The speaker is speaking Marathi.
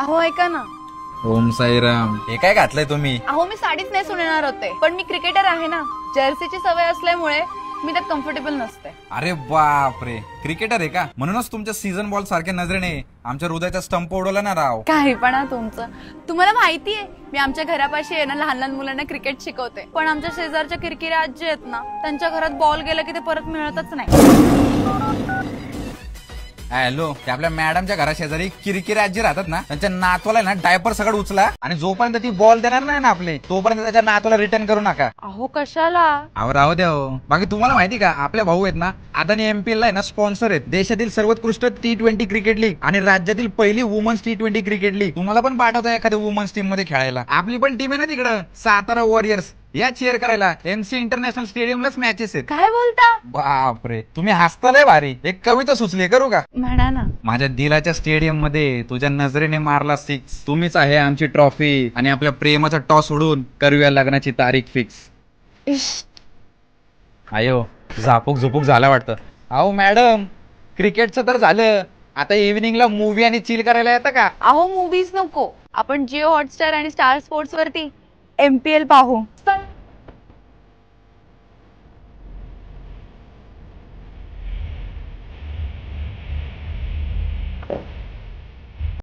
अहो ऐका ना. ओम साईराम. हे काय घातलंय तुम्ही? अहो मी साडीच नेसून येणार होते, पण मी क्रिकेटर आहे ना, जर्सीची सवय असल्यामुळे मी त्यात कम्फर्टेबल नसते. अरे बापरे, क्रिकेटर आहे का? म्हणूनच तुमच्या सीझन बॉल सारख्या नजरेने आमच्या हृदयाचा स्टंप उडवला ना राव. काही पण तुमचं. तुम्हाला माहितीये मी आमच्या घरापाशी आहे ना लहान लहान मुलांना क्रिकेट शिकवते, पण आमच्या शेजारच्या किरकिऱ्या आजी आहेत ना, त्यांच्या घरात बॉल गेला की ते परत मिळतच नाही. हॅलो, ते आपल्या मॅडमच्या घरा शेजारी किरकिरे आजी राहतात ना, त्यांच्या नातवाला ना डायपर सगळं उचला आणि जोपर्यंत ती बॉल देणार नाही ना आपले, तोपर्यंत त्याच्या नातवाला रिटर्न करू नका. अहो कशाला? अहो राहू द्या हो. बाकी तुम्हाला माहिती का, आपल्या भाऊ आहेत ना, अदानी MPL ला आहे ना स्पॉन्सर आहेत. देशातील सर्वोत्कृष्ट T20 क्रिकेट लीग आणि राज्यातील पहिली वुमन्स T20 क्रिकेट लीग. तुम्हाला पण पाठवता एखाद्या वुमन्स टीम मध्ये खेळायला. आपली पण टीम आहे ना तिकडं, सातारा वॉरियर्स. या चेअर करायला MC इंटरनॅशनल स्टेडियमलाच मॅचेस आहेत. काय बोलता? बापरे, तुम्ही हसताय भारी. एक कविता सुचली, करू का? म्हणा ना. माझ्या दिलाच्या स्टेडियम मध्ये तुझ्या नजरेने मारला 6. तुम्हीच आहे आमची ट्रॉफी आणि आपल्या प्रेमाचा टॉस उडून करूया लग्नाची तारीख फिक्स. आयो, झापूक झुपूक झाला वाटतं. अहो मॅडम, क्रिकेटचं तर झालं, आता इव्हिनिंगला मूवी आणि चिल करायला येतं का? अहो मूवीज नको, आपण जिओ हॉटस्टार आणि स्टार स्पोर्ट्स वरती MPL पाहू.